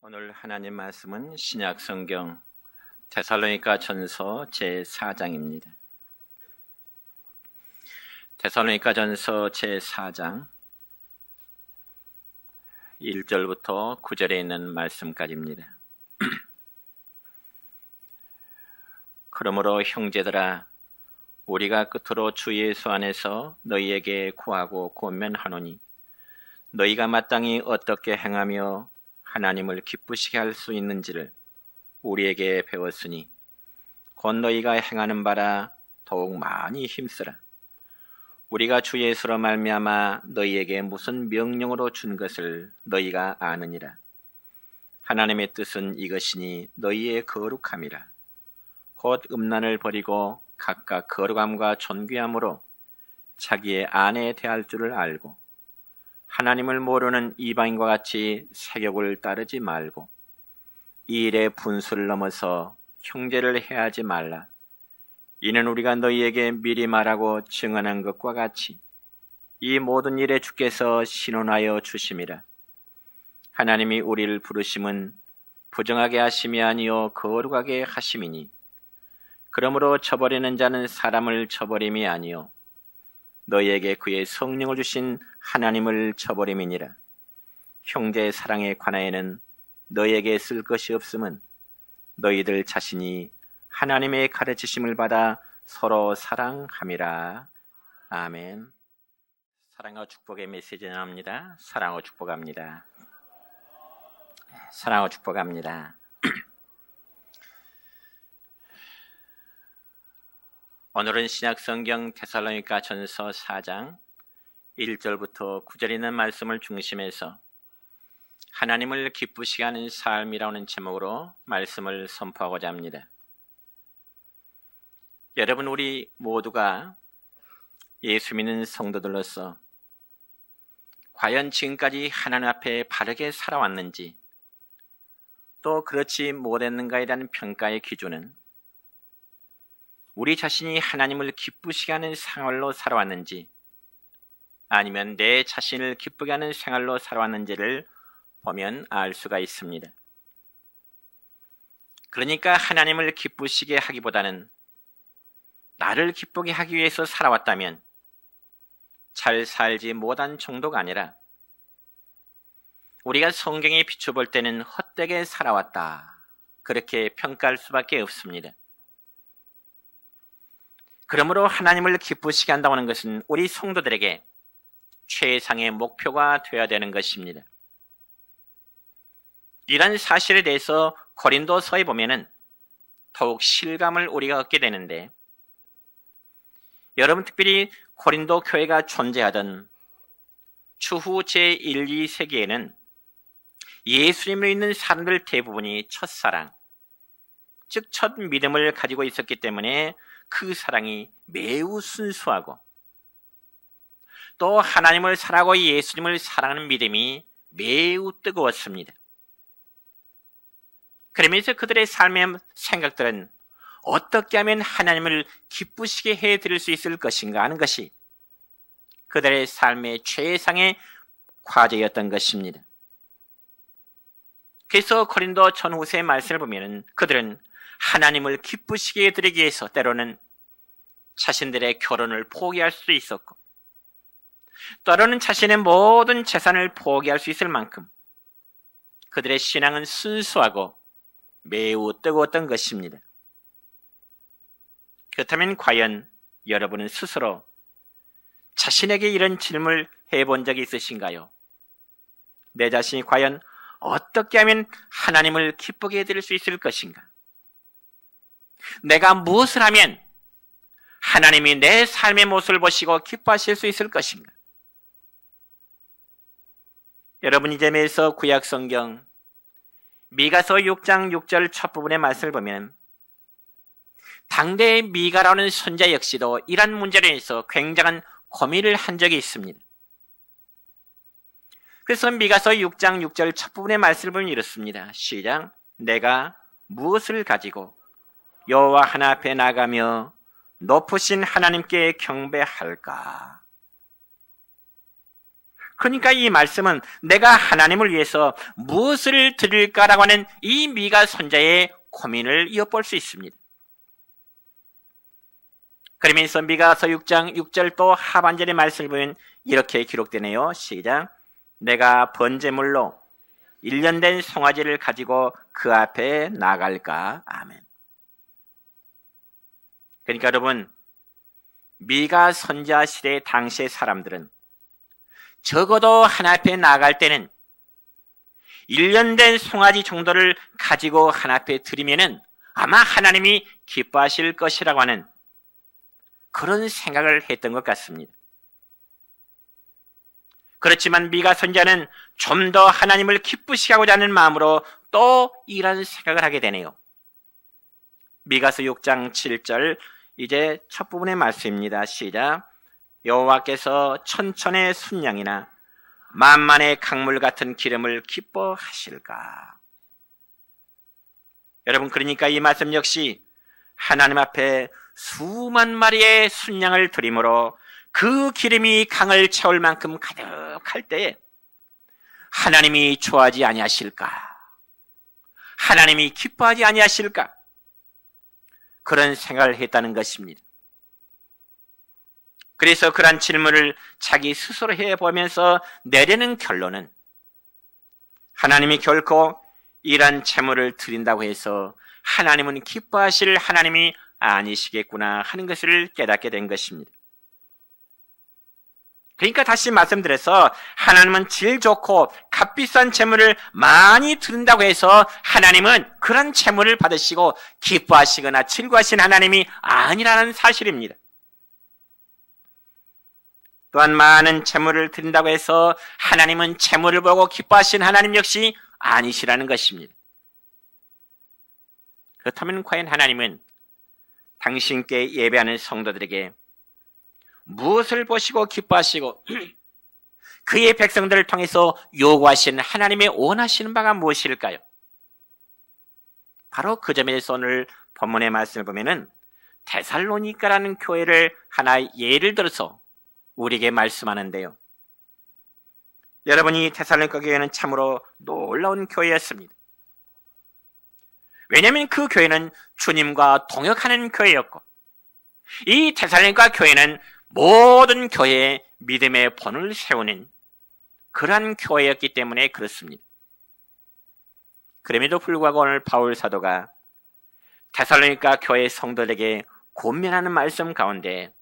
오늘 하나님 말씀은 신약 성경 데살로니가 전서 제4장입니다. 데살로니가 전서 제4장 1절부터 9절에 있는 말씀까지입니다. 그러므로 형제들아, 우리가 끝으로 주 예수 안에서 너희에게 구하고 권면하노니 너희가 마땅히 어떻게 행하며 하나님을 기쁘시게 할 수 있는지를 우리에게 배웠으니 곧 너희가 행하는 바라 더욱 많이 힘쓰라. 우리가 주 예수로 말미암아 너희에게 무슨 명령으로 준 것을 너희가 아느니라. 하나님의 뜻은 이것이니 너희의 거룩함이라. 곧 음란을 버리고 각각 거룩함과 존귀함으로 자기의 아내에 대할 줄을 알고 하나님을 모르는 이방인과 같이 세욕을 따르지 말고 이 일에 분수를 넘어서 형제를 해하지 말라. 이는 우리가 너희에게 미리 말하고 증언한 것과 같이 이 모든 일에 주께서 신원하여 주심이라. 하나님이 우리를 부르심은 부정하게 하심이 아니요 거룩하게 하심이니 그러므로 저버리는 자는 사람을 저버림이 아니요 너희에게 그의 성령을 주신 하나님을 저버림이니라. 형제의 사랑에 관하여는 너희에게 쓸 것이 없음은 너희들 자신이 하나님의 가르치심을 받아 서로 사랑함이라. 아멘. 사랑과 축복의 메시지 나옵니다. 사랑하고 축복합니다. 사랑하고 축복합니다. 오늘은 신약성경 데살로니가 전서 4장 1절부터 9절 있는 말씀을 중심해서 하나님을 기쁘시게 하는 삶이라는 제목으로 말씀을 선포하고자 합니다. 여러분, 우리 모두가 예수 믿는 성도들로서 과연 지금까지 하나님 앞에 바르게 살아왔는지, 또 그렇지 못했는가에 대한 평가의 기준은 우리 자신이 하나님을 기쁘시게 하는 생활로 살아왔는지 아니면 내 자신을 기쁘게 하는 생활로 살아왔는지를 보면 알 수가 있습니다. 그러니까 하나님을 기쁘시게 하기보다는 나를 기쁘게 하기 위해서 살아왔다면 잘 살지 못한 정도가 아니라 우리가 성경에 비춰볼 때는 헛되게 살아왔다, 그렇게 평가할 수밖에 없습니다. 그러므로 하나님을 기쁘시게 한다는 것은 우리 성도들에게 최상의 목표가 되어야 되는 것입니다. 이런 사실에 대해서 고린도서에 보면은 더욱 실감을 우리가 얻게 되는데, 여러분, 특별히 고린도 교회가 존재하던 추후 제1, 2세기에는 예수님을 믿는 사람들 대부분이 첫사랑, 즉 첫 믿음을 가지고 있었기 때문에 그 사랑이 매우 순수하고 또 하나님을 사랑하고 예수님을 사랑하는 믿음이 매우 뜨거웠습니다. 그러면서 그들의 삶의 생각들은 어떻게 하면 하나님을 기쁘시게 해드릴 수 있을 것인가 하는 것이 그들의 삶의 최상의 과제였던 것입니다. 그래서 고린도 전후서의 말씀을 보면 그들은 하나님을 기쁘시게 해드리기 위해서 때로는 자신들의 결혼을 포기할 수도 있었고, 때로는 자신의 모든 재산을 포기할 수 있을 만큼 그들의 신앙은 순수하고 매우 뜨거웠던 것입니다. 그렇다면 과연 여러분은 스스로 자신에게 이런 질문을 해본 적이 있으신가요? 내 자신이 과연 어떻게 하면 하나님을 기쁘게 해드릴 수 있을 것인가? 내가 무엇을 하면 하나님이 내 삶의 모습을 보시고 기뻐하실 수 있을 것인가? 여러분, 이 점에서 구약성경 미가서 6장 6절 첫 부분의 말씀을 보면 당대의 미가라는 선자 역시도 이런 문제로 인해서 굉장한 고민을 한 적이 있습니다. 그래서 미가서 6장 6절 첫 부분의 말씀을 보면 이렇습니다. 시작. 내가 무엇을 가지고 여호와 하나 앞에 나가며 높으신 하나님께 경배할까? 그러니까 이 말씀은 내가 하나님을 위해서 무엇을 드릴까라고 하는 이 미가 선자의 고민을 엿볼 수 있습니다. 그러면서 미가서 6장 6절 또 하반절의 말씀을 보면 이렇게 기록되네요. 시작. 내가 번제물로 1년 된 송아지를 가지고 그 앞에 나갈까? 아멘. 그러니까 여러분, 미가 선지자 시대 당시의 사람들은 적어도 하나님 앞에 나갈 때는 1년 된 송아지 정도를 가지고 하나님 앞에 드리면은 아마 하나님이 기뻐하실 것이라고 하는 그런 생각을 했던 것 같습니다. 그렇지만 미가 선지자는 좀 더 하나님을 기쁘시게 하고자 하는 마음으로 또 이런 생각을 하게 되네요. 미가서 6장 7절 이제 첫 부분의 말씀입니다. 시작. 여호와께서 천천의 순양이나 만만의 강물 같은 기름을 기뻐하실까? 여러분, 그러니까 이 말씀 역시 하나님 앞에 수만 마리의 순양을 드림으로 그 기름이 강을 채울 만큼 가득할 때에 하나님이 좋아하지 아니하실까? 하나님이 기뻐하지 아니하실까? 그런 생각을 했다는 것입니다. 그래서 그런 질문을 자기 스스로 해보면서 내리는 결론은 하나님이 결코 이런 제물을 드린다고 해서 하나님은 기뻐하실 하나님이 아니시겠구나 하는 것을 깨닫게 된 것입니다. 그러니까 다시 말씀드려서 하나님은 질 좋고 값비싼 제물을 많이 드린다고 해서 하나님은 그런 제물을 받으시고 기뻐하시거나 즐거워하신 하나님이 아니라는 사실입니다. 또한 많은 제물을 드린다고 해서 하나님은 제물을 보고 기뻐하신 하나님 역시 아니시라는 것입니다. 그렇다면 과연 하나님은 당신께 예배하는 성도들에게 무엇을 보시고 기뻐하시고 그의 백성들을 통해서 요구하시는 하나님의 원하시는 바가 무엇일까요? 바로 그 점에 대해서 오늘 본문의 말씀을 보면은 데살로니가라는 교회를 하나의 예를 들어서 우리에게 말씀하는데요. 여러분이 데살로니가 교회는 참으로 놀라운 교회였습니다. 왜냐하면 그 교회는 주님과 동역하는 교회였고 이 데살로니가 교회는 모든 교회에 믿음의 본을 세우는 그러한 교회였기 때문에 그렇습니다. 그럼에도 불구하고 오늘 바울 사도가 데살로니가 교회 성도들에게 권면하는 말씀 가운데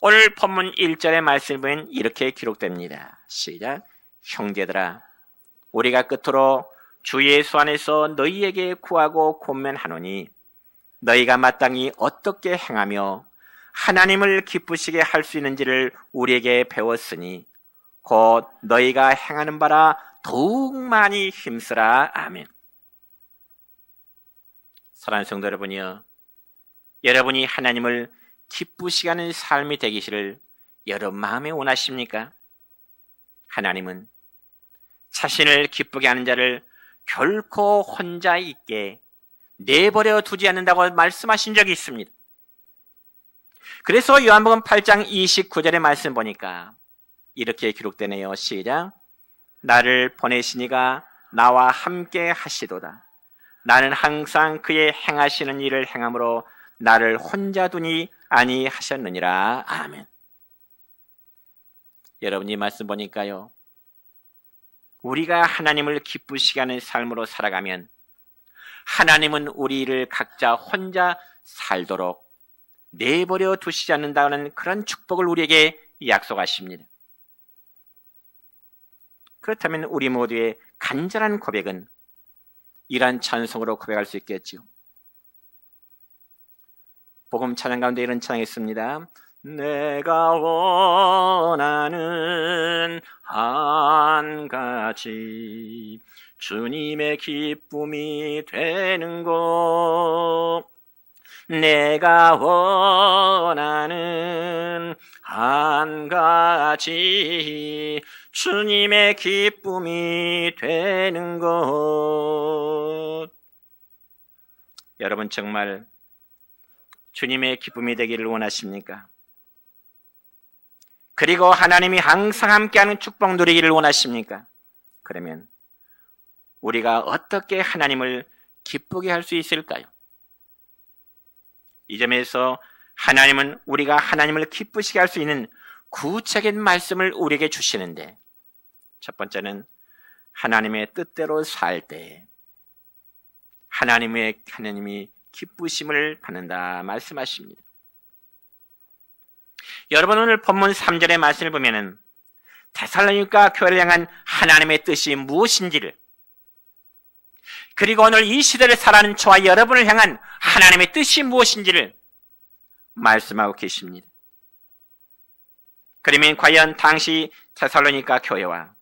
오늘 본문 1절의 말씀을 보면 이렇게 기록됩니다. 시작. 형제들아, 우리가 끝으로 주 예수 안에서 너희에게 구하고 권면하노니 너희가 마땅히 어떻게 행하며 하나님을 기쁘시게 할 수 있는지를 우리에게 배웠으니 곧 너희가 행하는 바라 더욱 많이 힘쓰라. 아멘. 사랑하는 성도 여러분이여, 여러분이 하나님을 기쁘시게 하는 삶이 되기를 여러분 마음에 원하십니까? 하나님은 자신을 기쁘게 하는 자를 결코 혼자 있게 내버려 두지 않는다고 말씀하신 적이 있습니다. 그래서 요한복음 8장 29절의 말씀 보니까 이렇게 기록되네요. 시작. 나를 보내시니가 나와 함께 하시도다. 나는 항상 그의 행하시는 일을 행함으로 나를 혼자 두니 아니하셨느니라. 아멘. 여러분, 이 말씀 보니까요, 우리가 하나님을 기쁘시게 하는 삶으로 살아가면 하나님은 우리를 각자 혼자 살도록 내버려 두시지 않는다는 그런 축복을 우리에게 약속하십니다. 그렇다면 우리 모두의 간절한 고백은 이러한 찬송으로 고백할 수 있겠지요. 복음 찬양 가운데 이런 찬양이 있습니다. 내가 원하는 한 가지 주님의 기쁨이 되는 것, 내가 원하는 한 가지 주님의 기쁨이 되는 것. 여러분 정말 주님의 기쁨이 되기를 원하십니까? 그리고 하나님이 항상 함께하는 축복 누리기를 원하십니까? 그러면 우리가 어떻게 하나님을 기쁘게 할 수 있을까요? 이 점에서 하나님은 우리가 하나님을 기쁘시게 할 수 있는 구체적인 말씀을 우리에게 주시는데, 첫 번째는 하나님의 뜻대로 살 때 하나님이 기쁘심을 받는다 말씀하십니다. 여러분, 오늘 본문 3절의 말씀을 보면은 데살로니가 교회를 향한 하나님의 뜻이 무엇인지를, 그리고 오늘 이 시대를 살아가는 저와 여러분을 향한 하나님의 뜻이 무엇인지를 말씀하고 계십니다. 그러면 과연 당시 데살로니가 교회와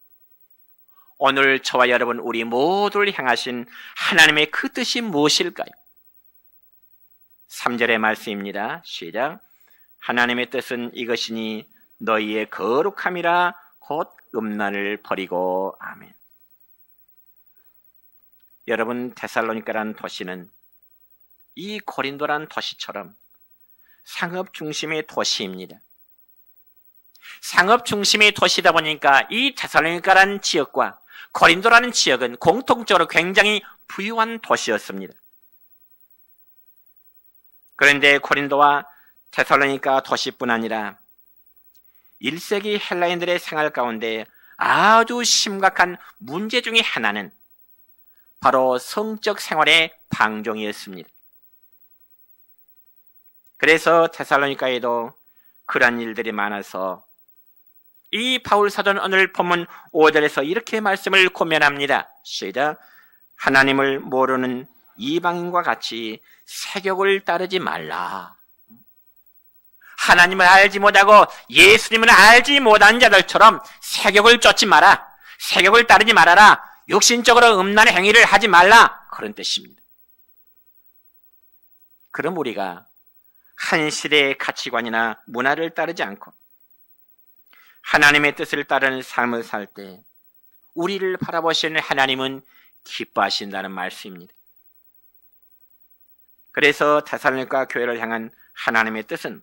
오늘 저와 여러분 우리 모두를 향하신 하나님의 그 뜻이 무엇일까요? 3절의 말씀입니다. 시작. 하나님의 뜻은 이것이니 너희의 거룩함이라 곧 음란을 버리고. 아멘. 여러분, 데살로니가라는 도시는 이 고린도라는 도시처럼 상업 중심의 도시입니다. 상업 중심의 도시다 보니까 이 데살로니가라는 지역과 고린도라는 지역은 공통적으로 굉장히 부유한 도시였습니다. 그런데 고린도와 데살로니가 도시뿐 아니라 1세기 헬라인들의 생활 가운데 아주 심각한 문제 중의 하나는 바로 성적 생활의 방종이었습니다. 그래서 데살로니가에도 그러한 일들이 많아서 이 바울 사도는 오늘 본문 5절에서 이렇게 말씀을 고면합니다. 시작. 하나님을 모르는 이방인과 같이 세욕을 따르지 말라. 하나님을 알지 못하고 예수님을 알지 못하는 자들처럼 세욕을 쫓지 마라. 세욕을 따르지 말아라. 육신적으로 음란의 행위를 하지 말라. 그런 뜻입니다. 그럼 우리가 한 시대의 가치관이나 문화를 따르지 않고 하나님의 뜻을 따르는 삶을 살 때 우리를 바라보시는 하나님은 기뻐하신다는 말씀입니다. 그래서 데살로니가 교회를 향한 하나님의 뜻은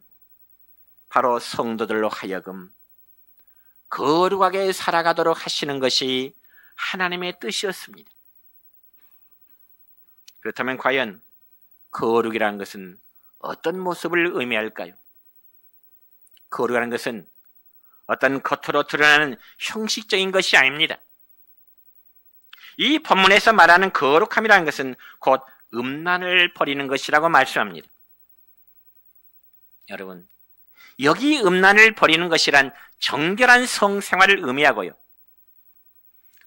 바로 성도들로 하여금 거룩하게 살아가도록 하시는 것이 하나님의 뜻이었습니다. 그렇다면 과연 거룩이라는 것은 어떤 모습을 의미할까요? 거룩이라는 것은 어떤 겉으로 드러나는 형식적인 것이 아닙니다. 이 본문에서 말하는 거룩함이라는 것은 곧 음란을 버리는 것이라고 말씀합니다. 여러분, 여기 음란을 버리는 것이란 정결한 성생활을 의미하고요,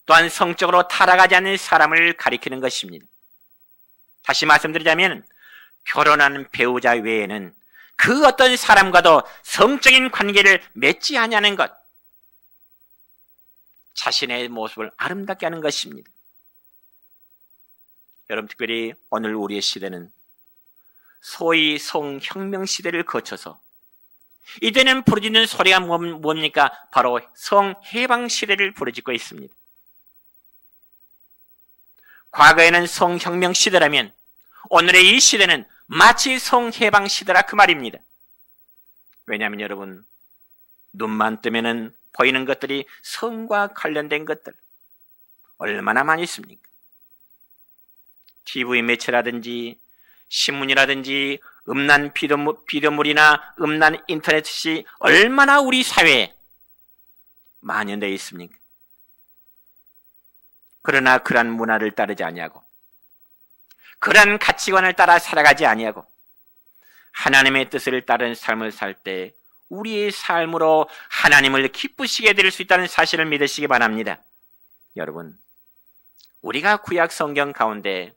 또한 성적으로 타락하지 않는 사람을 가리키는 것입니다. 다시 말씀드리자면 결혼하는 배우자 외에는 그 어떤 사람과도 성적인 관계를 맺지 아니하는 것, 자신의 모습을 아름답게 하는 것입니다. 여러분, 특별히 오늘 우리의 시대는 소위 성혁명 시대를 거쳐서 이제는 부르짖는 소리가 뭡니까? 바로 성해방 시대를 부르짖고 있습니다. 과거에는 성혁명 시대라면 오늘의 이 시대는 마치 성해방 시대라 그 말입니다. 왜냐하면 여러분, 눈만 뜨면은 보이는 것들이 성과 관련된 것들 얼마나 많이 있습니까? TV 매체라든지 신문이라든지 음란 비디오물이나 음란 인터넷이 얼마나 우리 사회에 만연되어 있습니까? 그러나 그러한 문화를 따르지 아니하고 그러한 가치관을 따라 살아가지 아니하고 하나님의 뜻을 따른 삶을 살 때 우리의 삶으로 하나님을 기쁘시게 될 수 있다는 사실을 믿으시기 바랍니다. 여러분, 우리가 구약 성경 가운데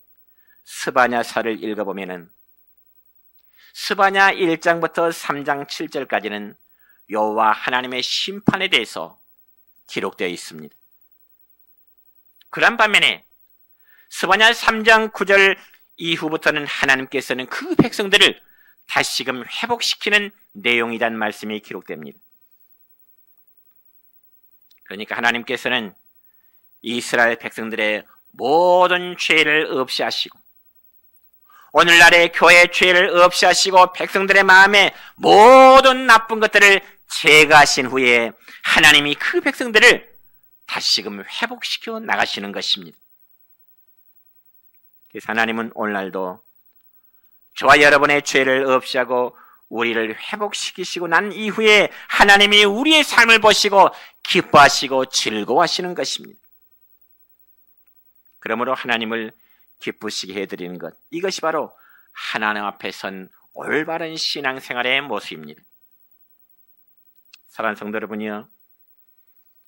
스바냐서를 읽어보면은 스바냐 1장부터 3장 7절까지는 여호와 하나님의 심판에 대해서 기록되어 있습니다. 그런 반면에 스바냐 3장 9절 이후부터는 하나님께서는 그 백성들을 다시금 회복시키는 내용이란 말씀이 기록됩니다. 그러니까 하나님께서는 이스라엘 백성들의 모든 죄를 없이 하시고 오늘날의 교회의 죄를 없이 하시고 백성들의 마음에 모든 나쁜 것들을 제거하신 후에 하나님이 그 백성들을 다시금 회복시켜 나가시는 것입니다. 그래서 하나님은 오늘날도 저와 여러분의 죄를 없애하고 우리를 회복시키시고 난 이후에 하나님이 우리의 삶을 보시고 기뻐하시고 즐거워하시는 것입니다. 그러므로 하나님을 기쁘시게 해드리는 것, 이것이 바로 하나님 앞에 선 올바른 신앙생활의 모습입니다. 사랑하는 성도 여러분이요,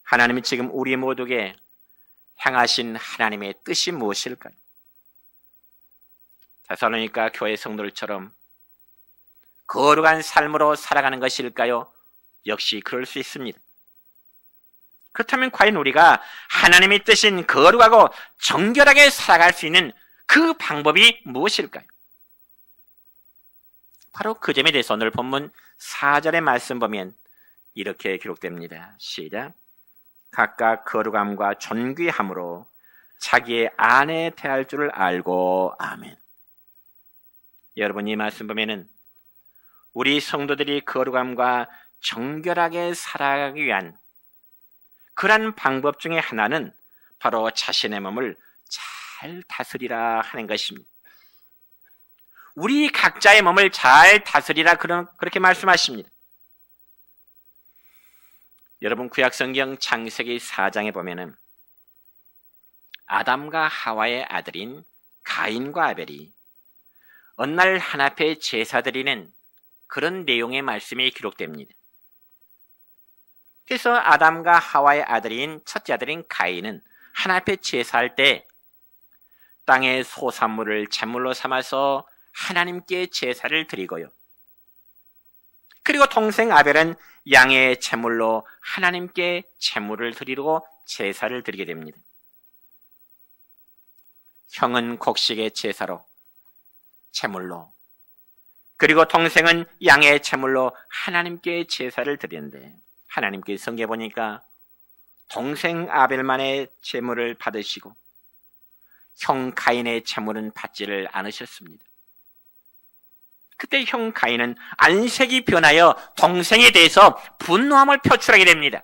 하나님이 지금 우리 모두에게 향하신 하나님의 뜻이 무엇일까요? 데살로니가 교회 성도들처럼 거룩한 삶으로 살아가는 것일까요? 역시 그럴 수 있습니다. 그렇다면 과연 우리가 하나님의 뜻인 거룩하고 정결하게 살아갈 수 있는 그 방법이 무엇일까요? 바로 그 점에 대해서 오늘 본문 4절의 말씀 보면 이렇게 기록됩니다. 시작. 각각 거룩함과 존귀함으로 자기의 아내 대할 줄을 알고. 아멘. 여러분, 이 말씀 보면은 우리 성도들이 거룩함과 정결하게 살아가기 위한 그러한 방법 중에 하나는 바로 자신의 몸을 잘 다스리라 하는 것입니다. 우리 각자의 몸을 잘 다스리라 그렇게 말씀하십니다. 여러분, 구약성경 창세기 4장에 보면은 아담과 하와의 아들인 가인과 아벨이 어느 날 하나님 앞에 제사 드리는 그런 내용의 말씀이 기록됩니다. 그래서 아담과 하와의 아들인 첫째 아들인 가인은 하나님 앞에 제사할 때 땅의 소산물을 제물로 삼아서 하나님께 제사를 드리고요. 그리고 동생 아벨은 양의 제물로 하나님께 제물을 드리고 제사를 드리게 됩니다. 형은 곡식의 제사로, 제물로, 그리고 동생은 양의 제물로 하나님께 제사를 드리는데, 하나님께 성경에 보니까 동생 아벨만의 제물을 받으시고 형 가인의 제물은 받지를 않으셨습니다. 그때 형 가인은 안색이 변하여 동생에 대해서 분노함을 표출하게 됩니다.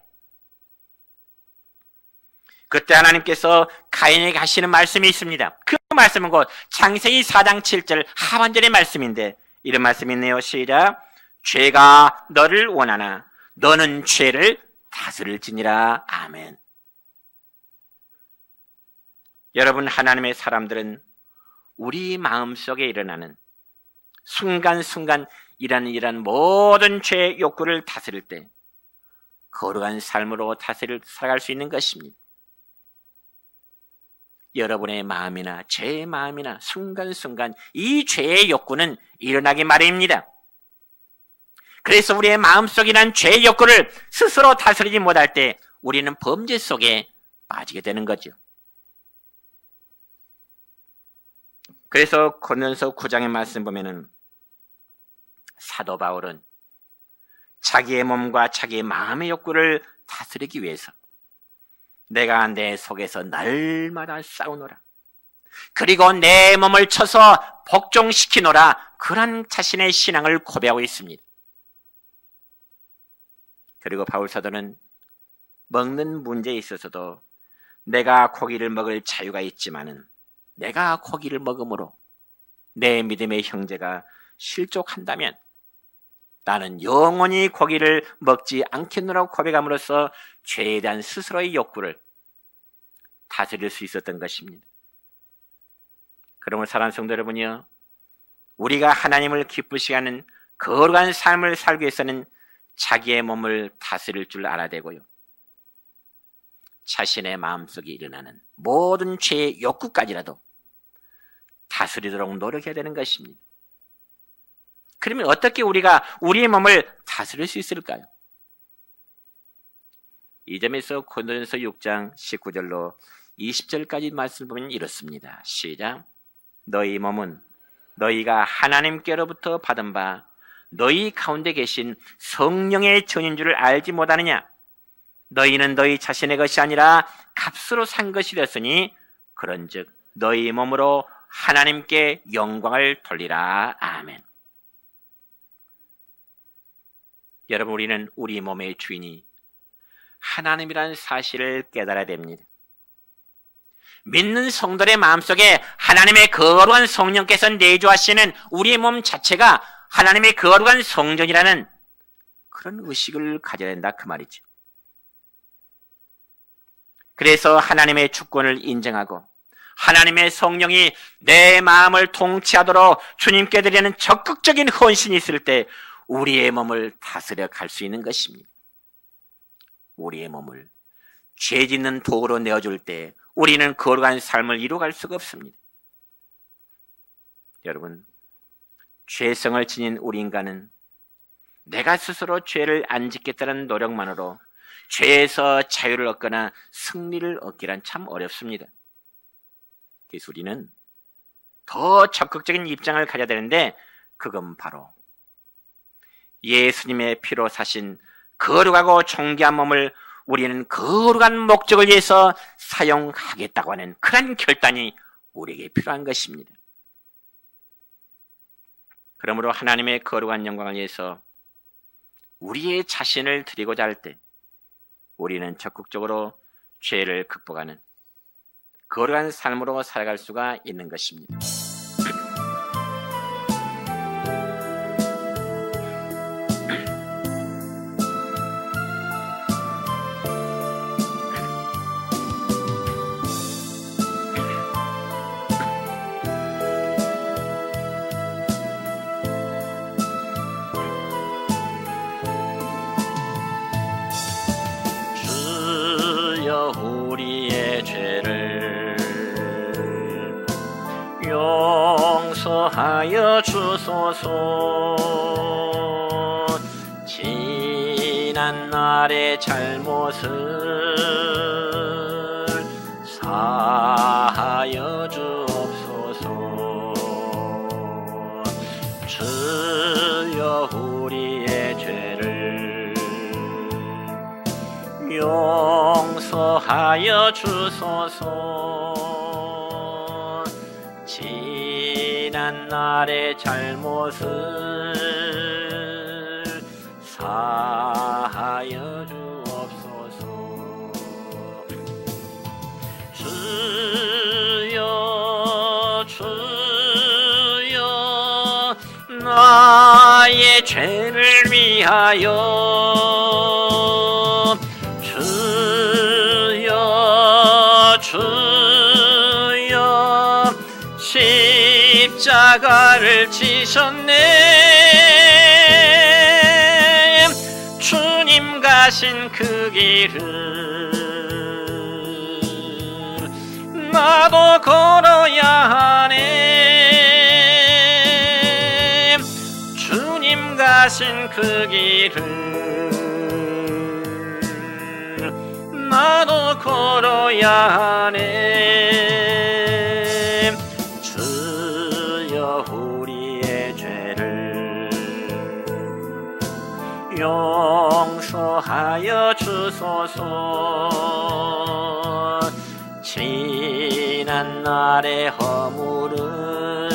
그때 하나님께서 가인에게 하시는 말씀이 있습니다. 그 말씀은 곧 창세기 4장 7절 하반절의 말씀인데 이런 말씀이 있네요. 시작. 죄가 너를 원하나 너는 죄를 다스릴지니라. 아멘. 여러분, 하나님의 사람들은 우리 마음속에 일어나는 순간순간 이런 모든 죄의 욕구를 다스릴 때 거룩한 삶으로 살아갈 수 있는 것입니다. 여러분의 마음이나 제 마음이나 순간순간 이 죄의 욕구는 일어나기 마련입니다. 그래서 우리의 마음속에 난 죄의 욕구를 스스로 다스리지 못할 때 우리는 범죄 속에 빠지게 되는 거죠. 그래서 고린도서 9장의 말씀 보면은 사도 바울은 자기의 몸과 자기의 마음의 욕구를 다스리기 위해서 내가 내 속에서 날마다 싸우노라, 그리고 내 몸을 쳐서 복종시키노라, 그런 자신의 신앙을 고백하고 있습니다. 그리고 바울 사도는 먹는 문제에 있어서도 내가 고기를 먹을 자유가 있지만은 내가 고기를 먹음으로 내 믿음의 형제가 실족한다면 나는 영원히 고기를 먹지 않겠노라고 고백함으로써 죄에 대한 스스로의 욕구를 다스릴 수 있었던 것입니다. 그러므로 사랑하는 성도 여러분이요, 우리가 하나님을 기쁘시게 하는 거룩한 삶을 살기 위해서는 자기의 몸을 다스릴 줄 알아야 되고요, 자신의 마음속에 일어나는 모든 죄의 욕구까지라도 다스리도록 노력해야 되는 것입니다. 그러면 어떻게 우리가 우리의 몸을 다스릴 수 있을까요? 이 점에서 고린도전서 6장 19절로 20절까지 말씀을 보면 이렇습니다. 시작. 너희 몸은 너희가 하나님께로부터 받은 바 너희 가운데 계신 성령의 전인 줄을 알지 못하느냐? 너희는 너희 자신의 것이 아니라 값으로 산 것이 되었으니 그런즉 너희 몸으로 하나님께 영광을 돌리라. 아멘. 여러분, 우리는 우리 몸의 주인이 하나님이라는 사실을 깨달아야 됩니다. 믿는 성도의 마음속에 하나님의 거룩한 성령께서 내주하시는 우리의 몸 자체가 하나님의 거룩한 성전이라는 그런 의식을 가져야 된다, 그 말이죠. 그래서 하나님의 주권을 인정하고 하나님의 성령이 내 마음을 통치하도록 주님께 드리는 적극적인 헌신이 있을 때 우리의 몸을 다스려 갈 수 있는 것입니다. 우리의 몸을 죄 짓는 도구로 내어줄 때 우리는 거룩한 삶을 이루어갈 수가 없습니다. 여러분, 죄성을 지닌 우리 인간은 내가 스스로 죄를 안 짓겠다는 노력만으로 죄에서 자유를 얻거나 승리를 얻기란 참 어렵습니다. 그래서 우리는 더 적극적인 입장을 가져야 되는데 그건 바로 예수님의 피로 사신 거룩하고 존귀한 몸을 우리는 거룩한 목적을 위해서 사용하겠다고 하는 그런 결단이 우리에게 필요한 것입니다. 그러므로 하나님의 거룩한 영광을 위해서 우리의 자신을 드리고자 할 때 우리는 적극적으로 죄를 극복하는 거룩한 삶으로 살아갈 수가 있는 것입니다. 우리의 죄를 용서하여 주소서. 지난 날의 잘못을 사하여 주옵소서. 주여 우리의 죄를 용서하여 주소서. 지난 날의 잘못을 사하여 주옵소서. 주여 주여 나의 죄를 위하여 주여 십자가를 지셨네. 주님 가신 그 길을 나도 걸어야 하네. 주님 가신 그 길을 나도 걸어야 하네. 주여 우리의 죄를 용서하여 주소서. 지난 날의 허물을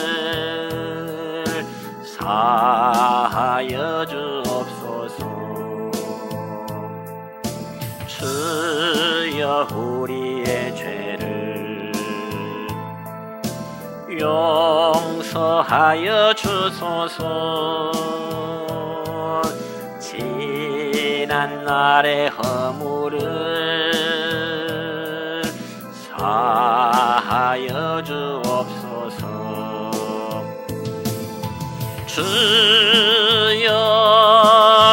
사하여 주옵소서. 주여 우리의 죄를 용서하여 주소서. 지난 날의 허물을 사하여 주옵소서. 주여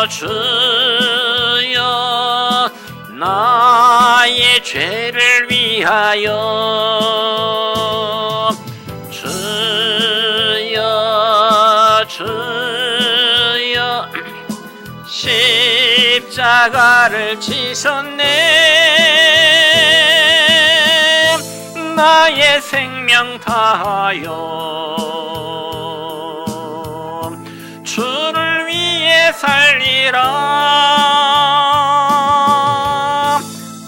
주여 나의 죄를 위하여 주여 주여 십자가를 지셨네. 나의 생명 다하여 주를 위해 살리라.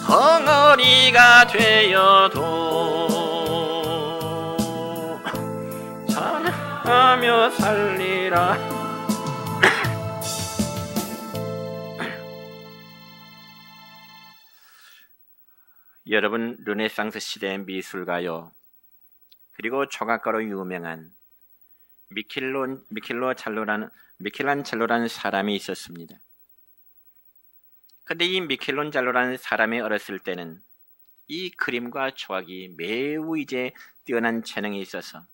덩어리가 되어도 찬양하며 살리라. 여러분, 르네상스 시대의 미술가요, 그리고 조각가로 유명한 미켈란젤로라는 사람이 있었습니다. 근데 이 미켈란젤로라는 사람이 어렸을 때는 이 그림과 조각이 매우 뛰어난 재능이 있어서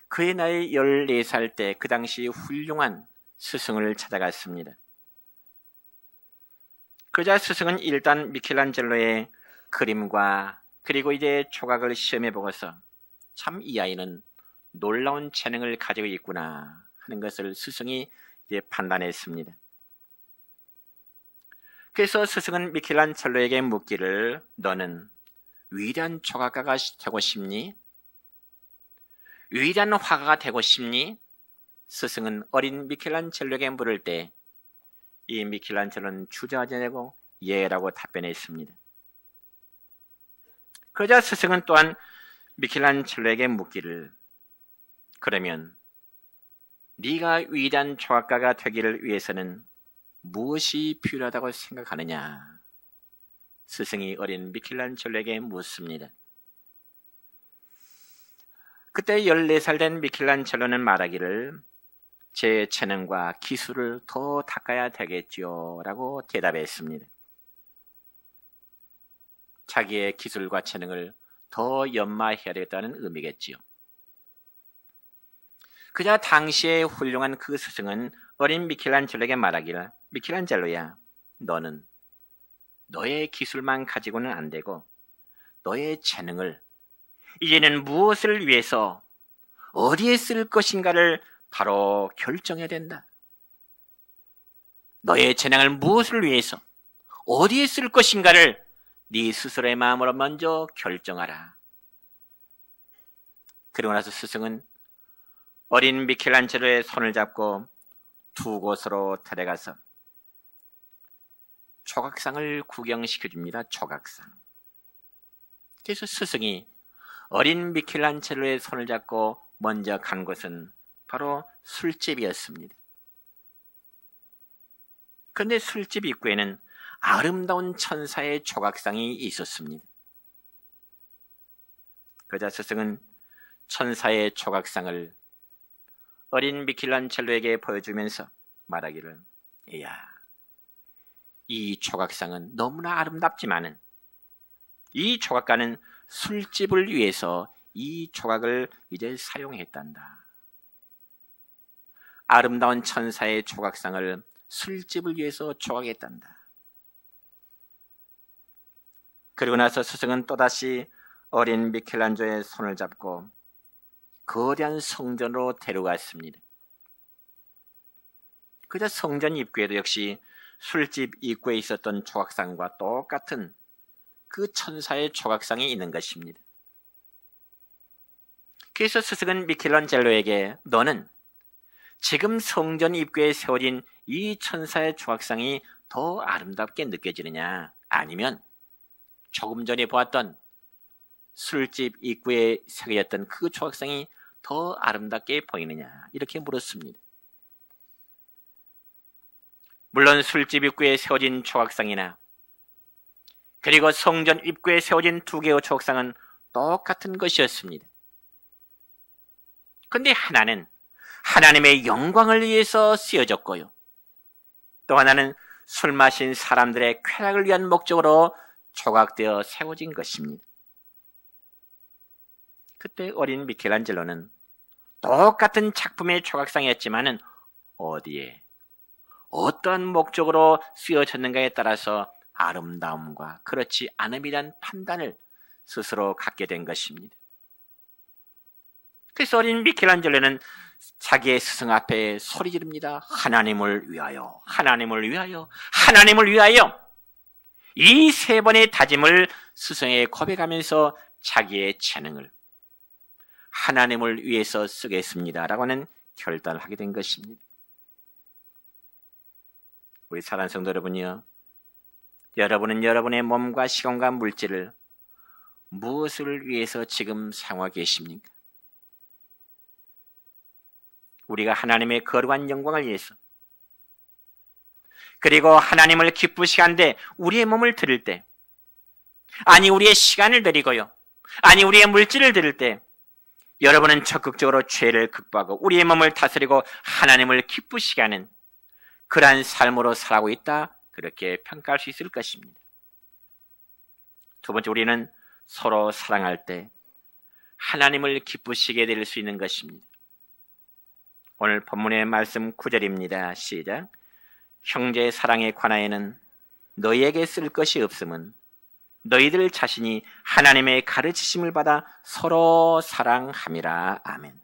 그의 나이 14살 때 그 당시 훌륭한 스승을 찾아갔습니다. 그러자 스승은 일단 미켈란젤로의 그림과 그리고 조각을 시험해 보고서 참 이 아이는 놀라운 재능을 가지고 있구나 하는 것을 스승이 판단했습니다. 그래서 스승은 미켈란젤로에게 묻기를, 너는 위대한 조각가가 되고 싶니? 위대한 화가가 되고 싶니? 스승은 어린 미켈란젤로에게 물을 때 이 미켈란젤로는 주저하지 않고 예라고 답변했습니다. 그러자 스승은 또한 미켈란젤로에게 묻기를, 그러면 네가 위대한 조각가가 되기를 위해서는 무엇이 필요하다고 생각하느냐? 스승이 어린 미켈란젤로에게 묻습니다. 그때 14살 된 미켈란젤로는 말하기를, 제 재능과 기술을 더 닦아야 되겠지요 라고 대답했습니다. 자기의 기술과 재능을 더 연마해야 되겠다는 의미겠지요. 그자 당시에 훌륭한 그 스승은 어린 미켈란젤로에게 말하기를, 미켈란젤로야, 너는 너의 기술만 가지고는 안 되고 너의 재능을 이제는 무엇을 위해서 어디에 쓸 것인가를 바로 결정해야 된다. 너의 재능을 무엇을 위해서 어디에 쓸 것인가를 네 스스로의 마음으로 먼저 결정하라. 그리고 나서 스승은 어린 미켈란젤로의 손을 잡고 두 곳으로 데려가서 조각상을 구경시켜줍니다. 조각상. 그래서 스승이 어린 미켈란젤로의 손을 잡고 먼저 간 곳은 바로 술집이었습니다. 그런데 술집 입구에는 아름다운 천사의 조각상이 있었습니다. 그러자 스승은 천사의 조각상을 어린 미켈란젤로에게 보여주면서 말하기를, 이야, 이 조각상은 너무나 아름답지만은 이 조각가는 술집을 위해서 이 조각을 이제 사용했단다. 아름다운 천사의 조각상을 술집을 위해서 조각했단다. 그리고 나서 스승은 또다시 어린 미켈란젤로의 손을 잡고 거대한 성전으로 데려갔습니다. 그저 성전 입구에도 역시 술집 입구에 있었던 조각상과 똑같은 그 천사의 조각상이 있는 것입니다. 그래서 스승은 미켈란젤로에게, 너는 지금 성전 입구에 세워진 이 천사의 조각상이 더 아름답게 느껴지느냐, 아니면 조금 전에 보았던 술집 입구에 새겨졌던 그 조각상이 더 아름답게 보이느냐, 이렇게 물었습니다. 물론 술집 입구에 세워진 조각상이나 그리고 성전 입구에 세워진 두 개의 조각상은 똑같은 것이었습니다. 그런데 하나는 하나님의 영광을 위해서 쓰여졌고요, 또 하나는 술 마신 사람들의 쾌락을 위한 목적으로 조각되어 세워진 것입니다. 그때 어린 미켈란젤로는 똑같은 작품의 조각상이었지만은 어디에 어떠한 목적으로 쓰여졌는가에 따라서 아름다움과 그렇지 않음이란 판단을 스스로 갖게 된 것입니다. 그래서 어린 미켈란젤로는 자기의 스승 앞에 소리 지릅니다. 하나님을 위하여, 하나님을 위하여, 하나님을 위하여. 이 세 번의 다짐을 스승에게 고백하면서 자기의 재능을 하나님을 위해서 쓰겠습니다 라고는 결단을 하게 된 것입니다. 우리 사랑하는 성도 여러분이요, 여러분은 여러분의 몸과 시간과 물질을 무엇을 위해서 지금 사용하고 계십니까? 우리가 하나님의 거룩한 영광을 위해서, 그리고 하나님을 기쁘시게 하는데 우리의 몸을 드릴 때 아니 우리의 시간을 드리고요, 아니 우리의 물질을 드릴 때 여러분은 적극적으로 죄를 극복하고 우리의 몸을 다스리고 하나님을 기쁘시게 하는 그러한 삶으로 살아가고 있다, 그렇게 평가할 수 있을 것입니다. 두 번째, 우리는 서로 사랑할 때 하나님을 기쁘시게 될 수 있는 것입니다. 오늘 본문의 말씀 9절입니다. 시작. 형제의 사랑에 관하여는 너희에게 쓸 것이 없음은 너희들 자신이 하나님의 가르치심을 받아 서로 사랑함이라. 아멘.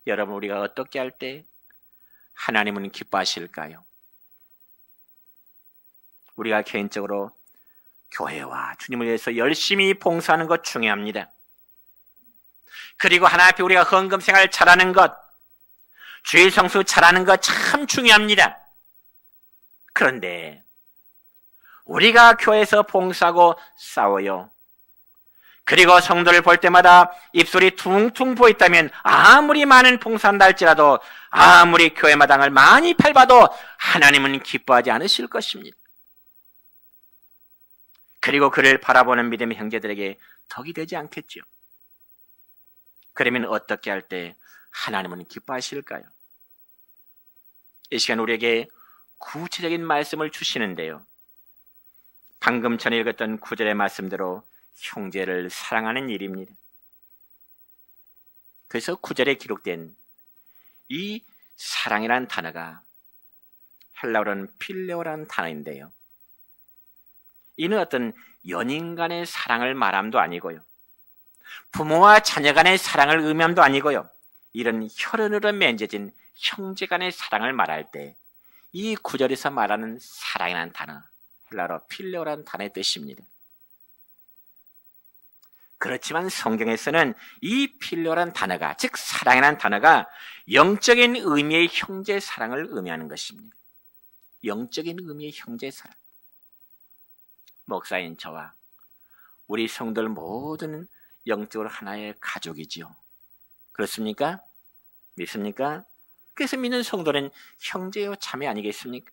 여러분, 우리가 어떻게 할 때 하나님은 기뻐하실까요? 우리가 개인적으로 교회와 주님을 위해서 열심히 봉사하는 것 중요합니다. 그리고 하나님 앞에 우리가 헌금 생활 잘하는 것, 주일 성수 잘하는 것 참 중요합니다. 그런데 우리가 교회에서 봉사하고 싸워요. 그리고 성도를 볼 때마다 입술이 퉁퉁 부어있다면 아무리 많은 봉사한다 할지라도, 아무리 교회 마당을 많이 밟아도 하나님은 기뻐하지 않으실 것입니다. 그리고 그를 바라보는 믿음의 형제들에게 덕이 되지 않겠죠. 그러면 어떻게 할 때 하나님은 기뻐하실까요? 이 시간 우리에게 구체적인 말씀을 주시는데요, 방금 전에 읽었던 9절의 말씀대로 형제를 사랑하는 일입니다. 그래서 9절에 기록된 이 사랑이라는 단어가 헬라어로는 필레오라는 단어인데요, 이는 어떤 연인 간의 사랑을 말함도 아니고요, 부모와 자녀 간의 사랑을 의미함도 아니고요, 이런 혈연으로 맺어진 형제 간의 사랑을 말할 때 이 구절에서 말하는 사랑이라는 단어, 헬라어로 필레오라는 단어의 뜻입니다. 그렇지만 성경에서는 이 필레오라는 단어가, 즉 사랑이라는 단어가 영적인 의미의 형제 사랑을 의미하는 것입니다. 영적인 의미의 형제 사랑. 목사인 저와 우리 성도들 모두는 영적으로 하나의 가족이지요. 그렇습니까? 믿습니까? 그래서 믿는 성도는 형제요 자매 아니겠습니까?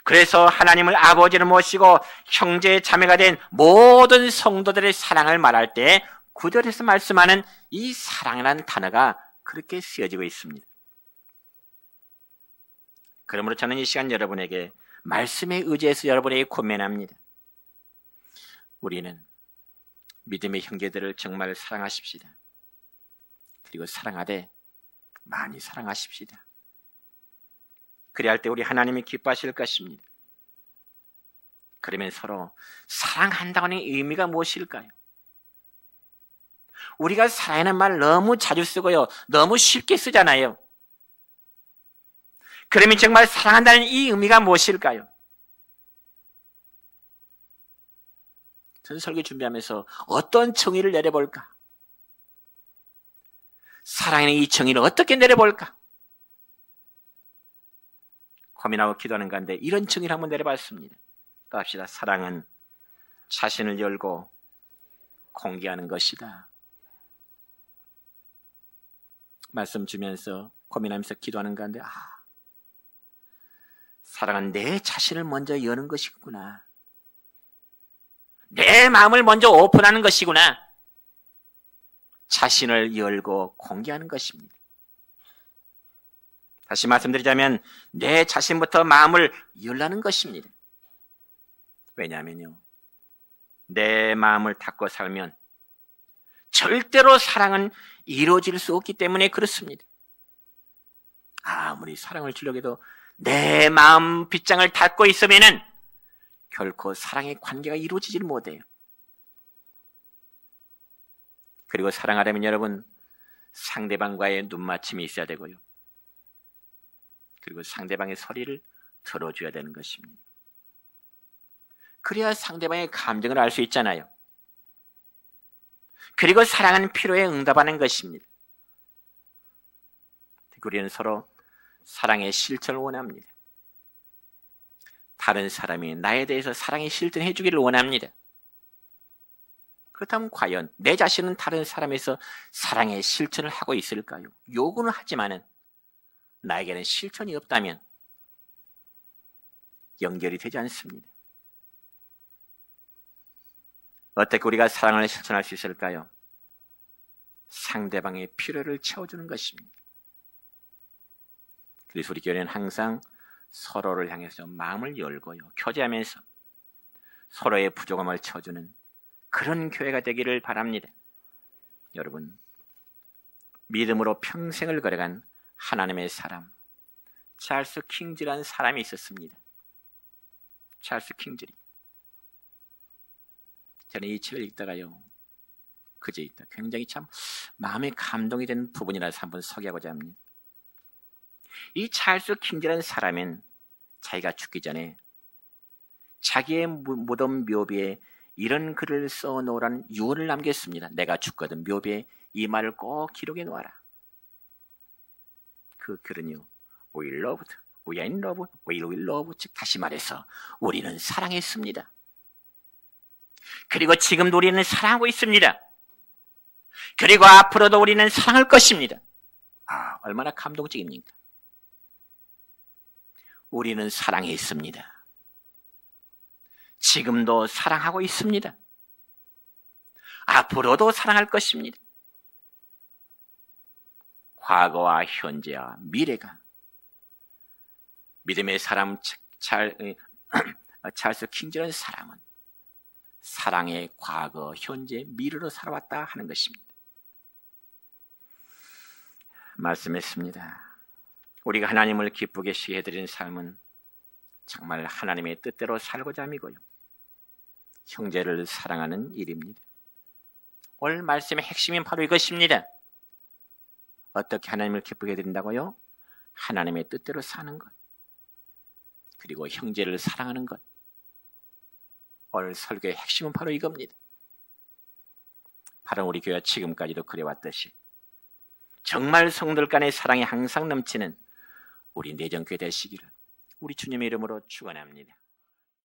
그래서 하나님을 아버지로 모시고 형제 자매가 된 모든 성도들의 사랑을 말할 때 9절에서 말씀하는 이 사랑이라는 단어가 그렇게 쓰여지고 있습니다. 그러므로 저는 이 시간 여러분에게 말씀에 의지해서 여러분에게 권면합니다. 우리는 믿음의 형제들을 정말 사랑하십시다. 그리고 사랑하되 많이 사랑하십시다. 그래야 할 때 우리 하나님이 기뻐하실 것입니다. 그러면 서로 사랑한다는 의미가 무엇일까요? 우리가 사랑하는 말 너무 자주 쓰고요, 너무 쉽게 쓰잖아요. 그러면 정말 사랑한다는 이 의미가 무엇일까요? 저는 설교 준비하면서 어떤 정의를 내려볼까? 사랑의 이 정의를 어떻게 내려볼까? 고민하고 기도하는 가운데 이런 정의를 한번 내려봤습니다. 또 합시다. 사랑은 자신을 열고 공개하는 것이다. 말씀 주면서 고민하면서 기도하는 가운데, 사랑은 내 자신을 먼저 여는 것이구나. 내 마음을 먼저 오픈하는 것이구나. 자신을 열고 공개하는 것입니다. 다시 말씀드리자면 내 자신부터 마음을 열라는 것입니다. 왜냐하면요, 내 마음을 닫고 살면 절대로 사랑은 이루어질 수 없기 때문에 그렇습니다. 아무리 사랑을 주려고 해도 내 마음 빗장을 닫고 있으면은 결코 사랑의 관계가 이루어지질 못해요. 그리고 사랑하려면 여러분, 상대방과의 눈맞춤이 있어야 되고요, 그리고 상대방의 소리를 들어줘야 되는 것입니다. 그래야 상대방의 감정을 알 수 있잖아요. 그리고 사랑은 필요에 응답하는 것입니다. 우리는 서로 사랑의 실천을 원합니다. 다른 사람이 나에 대해서 사랑의 실천해 주기를 원합니다. 그렇다면 과연 내 자신은 다른 사람에서 사랑의 실천을 하고 있을까요? 요구는 하지만은 나에게는 실천이 없다면 연결이 되지 않습니다. 어떻게 우리가 사랑을 실천할 수 있을까요? 상대방의 필요를 채워주는 것입니다. 그래서 우리 교회는 항상 서로를 향해서 마음을 열고요, 교제하면서 서로의 부족함을 채워주는 그런 교회가 되기를 바랍니다. 여러분, 믿음으로 평생을 걸어간 하나님의 사람, 찰스 킹즈라는 사람이 있었습니다. 찰스 킹즈리. 저는 이 책을 읽다가요, 그제 있다 굉장히 참 마음에 감동이 된 부분이라서 한번 소개하고자 합니다. 이 찰스 킹즈라는 사람은 자기가 죽기 전에 자기의 무덤 묘비에 이런 글을 써놓으라는 유언을 남겼습니다. 내가 죽거든 묘비에 이 말을 꼭 기록해 놓아라. 그 글은요, We loved, we are in love, we will love. 즉 다시 말해서 우리는 사랑했습니다. 그리고 지금도 우리는 사랑하고 있습니다. 그리고 앞으로도 우리는 사랑할 것입니다. 얼마나 감동적입니까? 우리는 사랑했습니다. 지금도 사랑하고 있습니다. 앞으로도 사랑할 것입니다. 과거와 현재와 미래가 믿음의 사람 찰스 킹즈라는 사람은 사랑의 과거, 현재, 미래로 살아왔다 하는 것입니다. 말씀했습니다. 우리가 하나님을 기쁘게 시게 해드리는 삶은 정말 하나님의 뜻대로 살고자 함이고요, 형제를 사랑하는 일입니다. 오늘 말씀의 핵심은 바로 이것입니다. 어떻게 하나님을 기쁘게 해드린다고요? 하나님의 뜻대로 사는 것, 그리고 형제를 사랑하는 것. 오늘 설교의 핵심은 바로 이겁니다. 바로 우리 교회가 지금까지도 그래왔듯이 정말 성도들 간의 사랑이 항상 넘치는 우리 내정교회 되시기를 우리 주님의 이름으로 축원합니다.